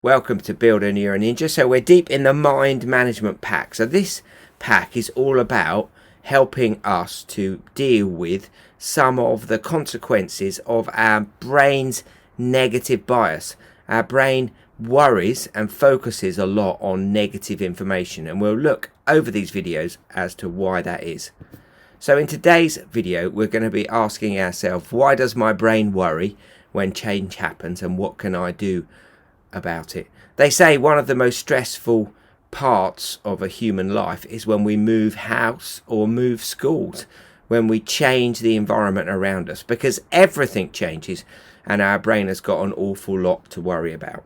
Welcome to Build a Neuro Ninja. So we're deep in the mind management pack. So this pack is all about helping us to deal with some of the consequences of our brain's negative bias. Our brain worries and focuses a lot on negative information, and we'll look over these videos as to why that is. So in today's video, we're going to be asking ourselves, why does my brain worry when change happens, and what can I do about it? They say one of the most stressful parts of a human life is when we move house or move schools, when we change the environment around us, because everything changes and our brain has got an awful lot to worry about.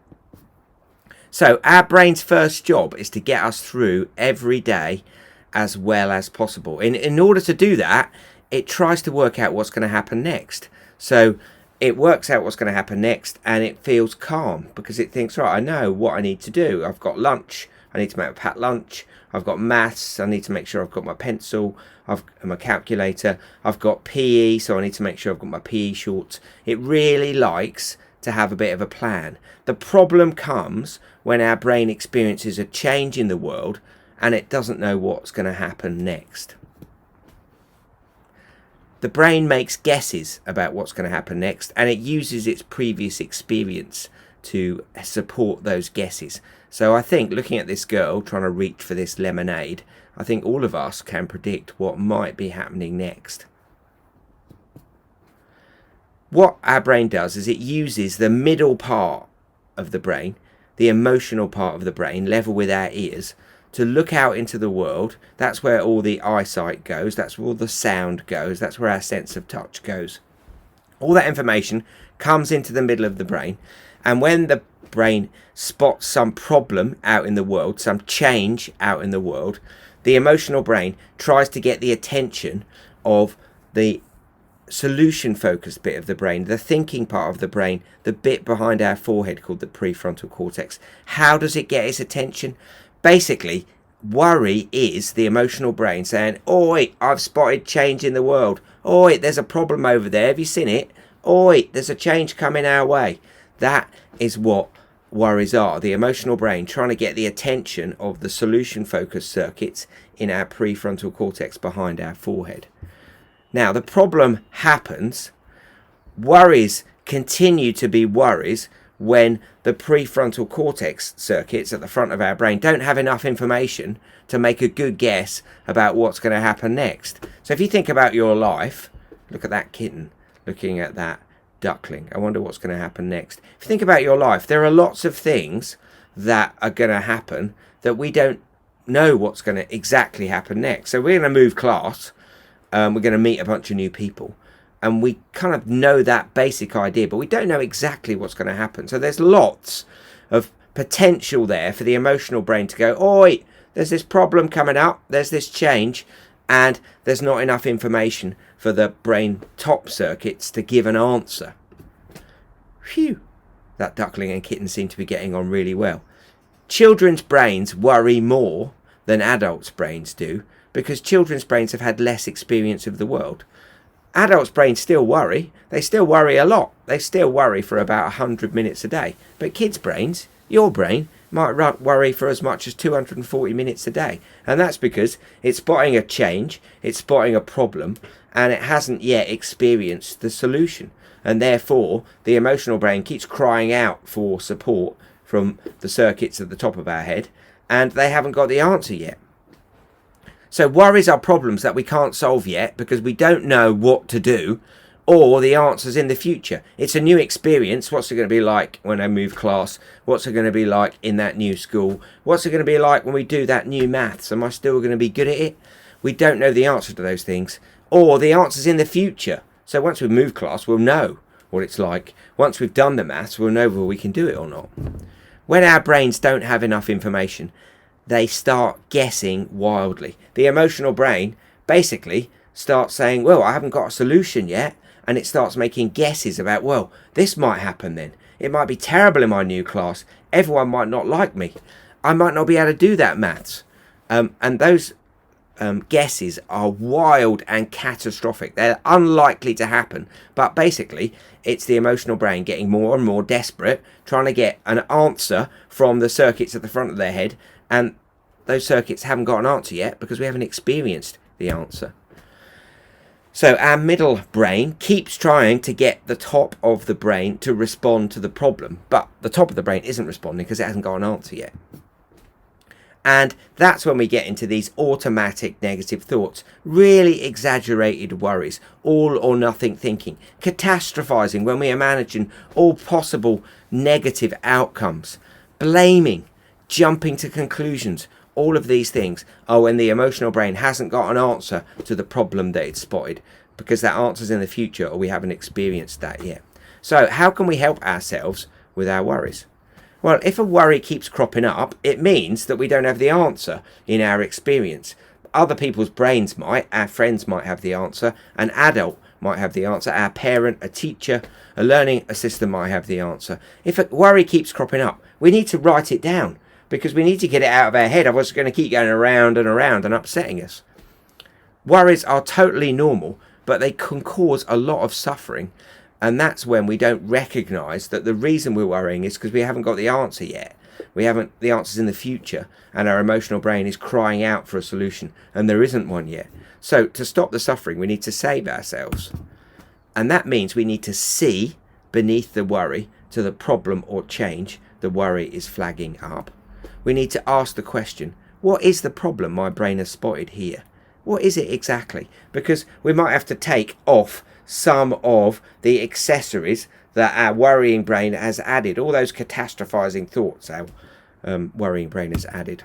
So our brain's first job is to get us through every day as well as possible. In order to do that, it tries to work out what's going to happen next. So it works out what's going to happen next, and it feels calm because it thinks, right, I know what I need to do. I've got lunch, I need to make a packed lunch. I've got maths, I need to make sure I've got my pencil, my calculator. I've got PE, so I need to make sure I've got my PE shorts. It really likes to have a bit of a plan. The problem comes when our brain experiences a change in the world and it doesn't know what's going to happen next. The brain makes guesses about what's going to happen next, and it uses its previous experience to support those guesses. So I think, looking at this girl trying to reach for this lemonade, I think all of us can predict what might be happening next. What our brain does is it uses the middle part of the brain, the emotional part of the brain, level with our ears, to look out into the world. That's where all the eyesight goes, that's where all the sound goes, that's where our sense of touch goes. All that information comes into the middle of the brain, and when the brain spots some problem out in the world, some change out in the world, the emotional brain tries to get the attention of the solution focused bit of the brain, the thinking part of the brain, the bit behind our forehead called the prefrontal cortex. How does it get its attention? Basically, worry is the emotional brain saying, oi, I've spotted change in the world. Oi, there's a problem over there. Have you seen it? Oi, there's a change coming our way. That is what worries are. The emotional brain trying to get the attention of the solution focused circuits in our prefrontal cortex behind our forehead. Now, the problem happens. Worries continue to be worries when the prefrontal cortex circuits at the front of our brain don't have enough information to make a good guess about what's going to happen next. So if you think about your life, look at that kitten looking at that duckling. I wonder what's going to happen next. If you think about your life, there are lots of things that are going to happen that we don't know what's going to exactly happen next. So we're going to move class. We're going to meet a bunch of new people. And we kind of know that basic idea, but we don't know exactly what's going to happen. So there's lots of potential there for the emotional brain to go, oi, there's this problem coming up, there's this change, and there's not enough information for the brain top circuits to give an answer. Phew, that duckling and kitten seem to be getting on really well. Children's brains worry more than adults' brains do, because children's brains have had less experience of the world. Adults' brains still worry. They still worry a lot. They still worry for about 100 minutes a day. But kids' brains, your brain, might worry for as much as 240 minutes a day. And that's because it's spotting a change, it's spotting a problem, and it hasn't yet experienced the solution. And therefore, the emotional brain keeps crying out for support from the circuits at the top of our head, and they haven't got the answer yet. So worries are problems that we can't solve yet because we don't know what to do or the answers in the future. It's a new experience. What's it going to be like when I move class? What's it going to be like in that new school? What's it going to be like when we do that new maths? Am I still going to be good at it? We don't know the answer to those things or the answers in the future. So once we move class, we'll know what it's like. Once we've done the maths, we'll know whether we can do it or not. When our brains don't have enough information, they start guessing wildly. The emotional brain basically starts saying, well, I haven't got a solution yet. And it starts making guesses about, well, this might happen then. It might be terrible in my new class. Everyone might not like me. I might not be able to do that maths. And those guesses are wild and catastrophic. They're unlikely to happen. But basically, it's the emotional brain getting more and more desperate, trying to get an answer from the circuits at the front of their head. And those circuits haven't got an answer yet because we haven't experienced the answer. So our middle brain keeps trying to get the top of the brain to respond to the problem. But the top of the brain isn't responding because it hasn't got an answer yet. And that's when we get into these automatic negative thoughts, really exaggerated worries, all or nothing thinking, catastrophizing when we imagine all possible negative outcomes, blaming, jumping to conclusions. All of these things are when the emotional brain hasn't got an answer to the problem that it's spotted, because that answer's in the future or we haven't experienced that yet. So how can we help ourselves with our worries? Well, if a worry keeps cropping up, it means that we don't have the answer in our experience. Other people's brains might, our friends might have the answer, an adult might have the answer, our parent, a teacher, a learning assistant might have the answer. If a worry keeps cropping up, we need to write it down because we need to get it out of our head, otherwise it's going to keep going around and around and upsetting us. Worries are totally normal, but they can cause a lot of suffering. And that's when we don't recognize that the reason we're worrying is because we haven't got the answer yet. We haven't, the answer's in the future, and our emotional brain is crying out for a solution, and there isn't one yet. So to stop the suffering, we need to save ourselves. And that means we need to see beneath the worry to the problem or change the worry is flagging up. We need to ask the question, what is the problem my brain has spotted here? What is it exactly? Because we might have to take off some of the accessories that our worrying brain has added, all those catastrophizing thoughts our worrying brain has added.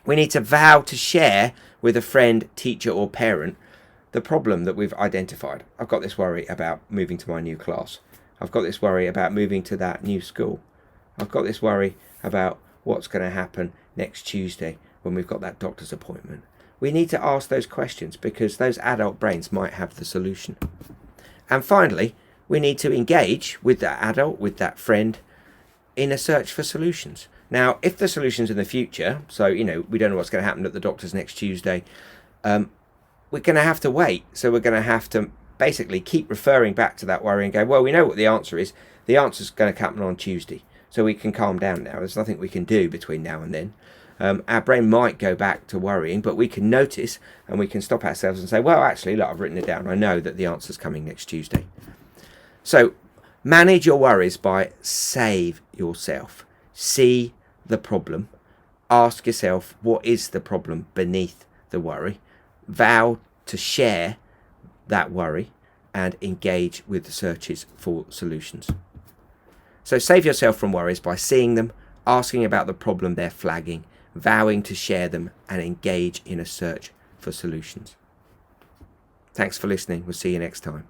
We need to vow to share with a friend, teacher or parent the problem that we've identified. I've got this worry about moving to my new class. I've got this worry about moving to that new school. I've got this worry about what's going to happen next Tuesday when we've got that doctor's appointment. We need to ask those questions because those adult brains might have the solution. And finally, we need to engage with that adult, with that friend, in a search for solutions. Now, if the solution's in the future, so, we don't know what's going to happen at the doctor's next Tuesday, we're going to have to wait. So we're going to have to basically keep referring back to that worry and go, well, we know what the answer is. The answer's going to happen on Tuesday. So we can calm down now. There's nothing we can do between now and then. Our brain might go back to worrying, but we can notice and we can stop ourselves and say, well, actually, look, I've written it down. I know that the answer's coming next Tuesday. So manage your worries by save yourself. See the problem. Ask yourself, what is the problem beneath the worry? Vow to share that worry and engage with the searches for solutions. So save yourself from worries by seeing them, asking about the problem they're flagging, vowing to share them and engage in a search for solutions. Thanks for listening. We'll see you next time.